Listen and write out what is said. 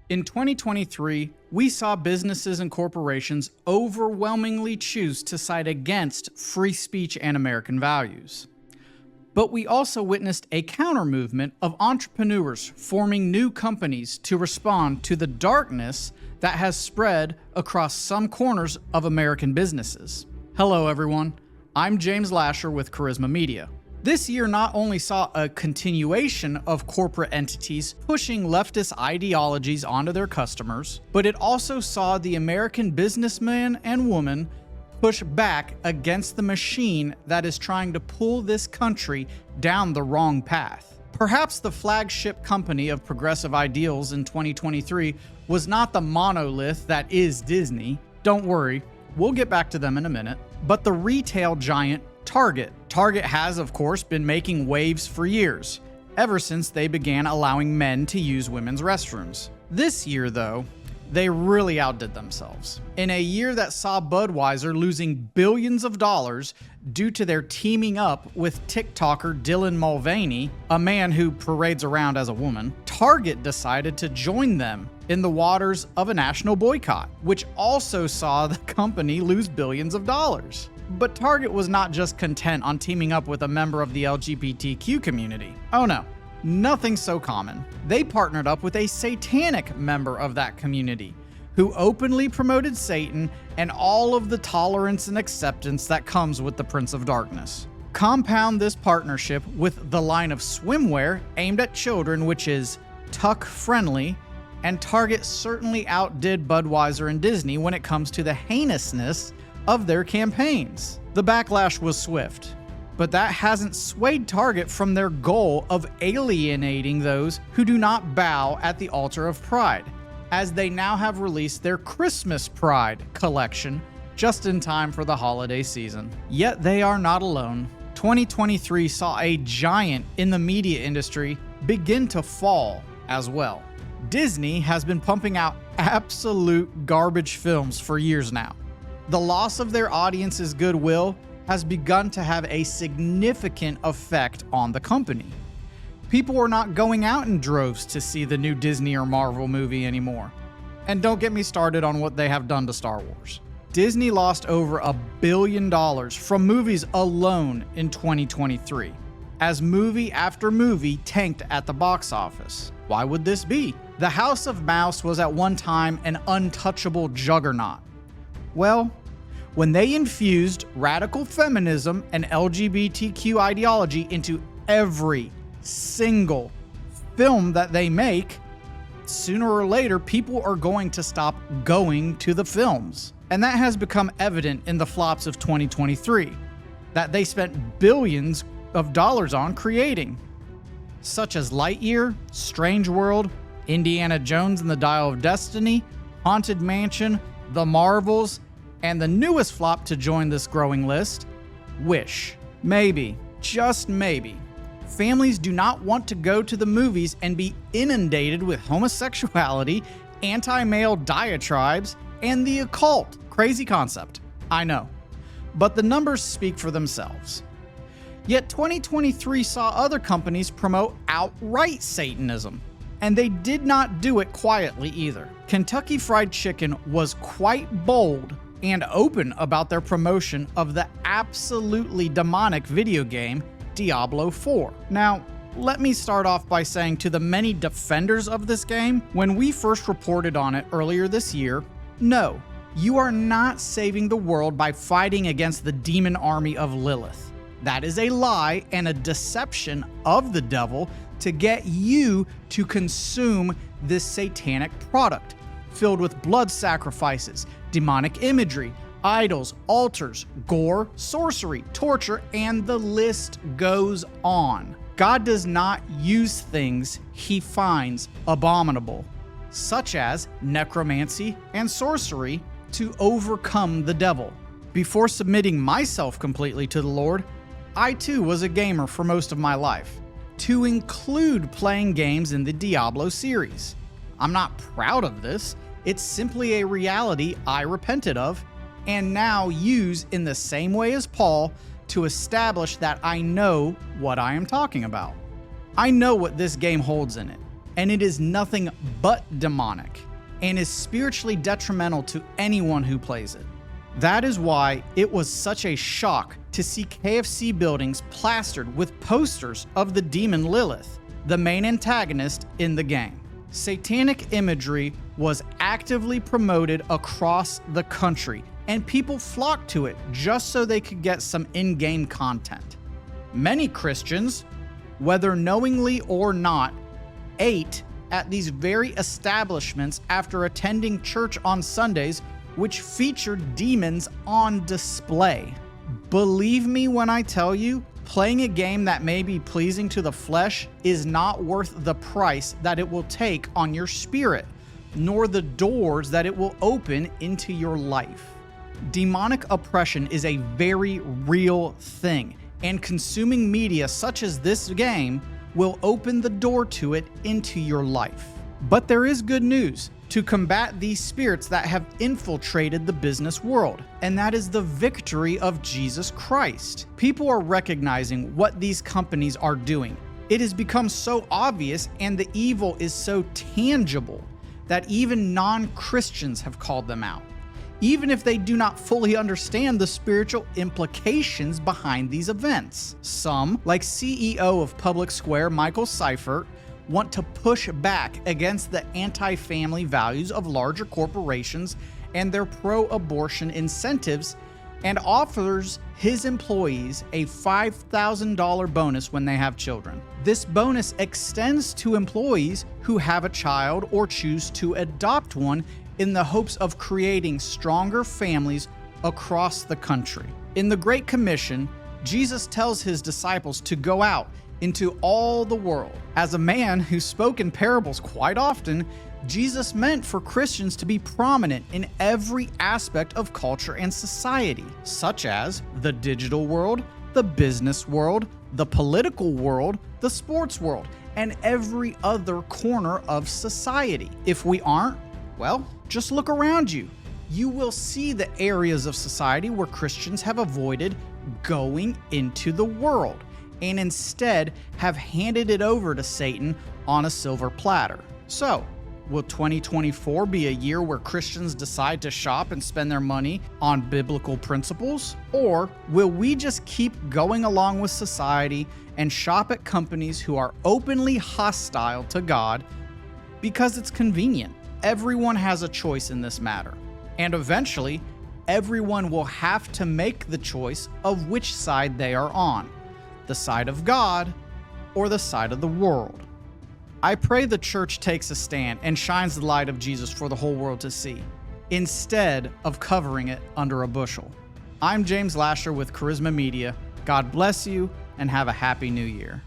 In 2023, we saw businesses and corporations overwhelmingly choose to side against free speech and American values. But we also witnessed a counter-movement of entrepreneurs forming new companies to respond to the darkness that has spread across some corners of American businesses. Hello everyone, I'm James Lasher with Charisma Media. This year not only saw a continuation of corporate entities pushing leftist ideologies onto their customers, but it also saw the American businessman and woman push back against the machine that is trying to pull this country down the wrong path. Perhaps the flagship company of progressive ideals in 2023 was not the monolith that is Disney. Don't worry, we'll get back to them in a minute. But the retail giant Target. Target has, of course, been making waves for years, ever since they began allowing men to use women's restrooms. This year, though, they really outdid themselves. In a year that saw Budweiser losing billions of dollars due to their teaming up with TikToker Dylan Mulvaney, a man who parades around as a woman, Target decided to join them in the waters of a national boycott, which also saw the company lose billions of dollars. But Target was not just content on teaming up with a member of the LGBTQ community. Oh no, nothing so common. They partnered up with a satanic member of that community who openly promoted Satan and all of the tolerance and acceptance that comes with the Prince of Darkness. Compound this partnership with the line of swimwear aimed at children, which is tuck-friendly, and Target certainly outdid Budweiser and Disney when it comes to the heinousness of their campaigns. The backlash was swift, but that hasn't swayed Target from their goal of alienating those who do not bow at the altar of pride, as they now have released their Christmas Pride collection just in time for the holiday season. Yet they are not alone. 2023 saw a giant in the media industry begin to fall as well. Disney has been pumping out absolute garbage films for years now. The loss of their audience's goodwill has begun to have a significant effect on the company. People are not going out in droves to see the new Disney or Marvel movie anymore. And don't get me started on what they have done to Star Wars. Disney lost over $1 billion from movies alone in 2023, as movie after movie tanked at the box office. Why would this be? The House of Mouse was at one time an untouchable juggernaut. Well, when they infused radical feminism and LGBTQ ideology into every single film that they make, sooner or later people are going to stop going to the films. And that has become evident in the flops of 2023 that they spent billions of dollars on creating, such as Lightyear, Strange World, Indiana Jones and the Dial of Destiny, Haunted Mansion, The Marvels, and the newest flop to join this growing list, Wish. Maybe, just maybe, families do not want to go to the movies and be inundated with homosexuality, anti-male diatribes, and the occult. Crazy concept, I know, but the numbers speak for themselves. Yet 2023 saw other companies promote outright Satanism, and they did not do it quietly either. Kentucky Fried Chicken was quite bold and open about their promotion of the absolutely demonic video game Diablo 4. Now, let me start off by saying to the many defenders of this game, when we first reported on it earlier this year, no, you are not saving the world by fighting against the demon army of Lilith. That is a lie and a deception of the devil to get you to consume this satanic product filled with blood sacrifices, demonic imagery, idols, altars, gore, sorcery, torture, and the list goes on. God does not use things he finds abominable, such as necromancy and sorcery, to overcome the devil. Before submitting myself completely to the Lord, I too was a gamer for most of my life, to include playing games in the Diablo series. I'm not proud of this. It's simply a reality I repented of and now use in the same way as Paul to establish that I know what I am talking about. I know what this game holds in it. and it is nothing but demonic and is spiritually detrimental to anyone who plays it. That is why it was such a shock to see KFC buildings plastered with posters of the demon Lilith, the main antagonist in the game. Satanic imagery was actively promoted across the country, and people flocked to it just so they could get some in-game content. Many Christians, whether knowingly or not, ate at these very establishments after attending church on Sundays, which featured demons on display. Believe me when I tell you, playing a game that may be pleasing to the flesh is not worth the price that it will take on your spirit, nor the doors that it will open into your life. Demonic oppression is a very real thing, and consuming media such as this game will open the door to it into your life. But there is good news to combat these spirits that have infiltrated the business world, and that is the victory of Jesus Christ. People are recognizing what these companies are doing. It has become so obvious and the evil is so tangible that even non-Christians have called them out, even if they do not fully understand the spiritual implications behind these events. Some, like CEO of Public Square Michael Seifert, want to push back against the anti-family values of larger corporations and their pro-abortion incentives, and offers his employees a $5,000 bonus when they have children. This bonus extends to employees who have a child or choose to adopt one in the hopes of creating stronger families across the country. In the Great Commission, Jesus tells his disciples to go out into all the world. As a man who spoke in parables quite often, Jesus meant for Christians to be prominent in every aspect of culture and society, such as the digital world, the business world, the political world, the sports world, and every other corner of society. If we aren't, well, just look around you. You will see the areas of society where Christians have avoided going into the world, and instead have handed it over to Satan on a silver platter. So, will 2024 be a year where Christians decide to shop and spend their money on biblical principles? Or will we just keep going along with society and shop at companies who are openly hostile to God because it's convenient? Everyone has a choice in this matter, and eventually, everyone will have to make the choice of which side they are on. The side of God or the side of the world. I pray the church takes a stand and shines the light of Jesus for the whole world to see, instead of covering it under a bushel. I'm James Lasher with Charisma Media. God bless you and have a happy new year.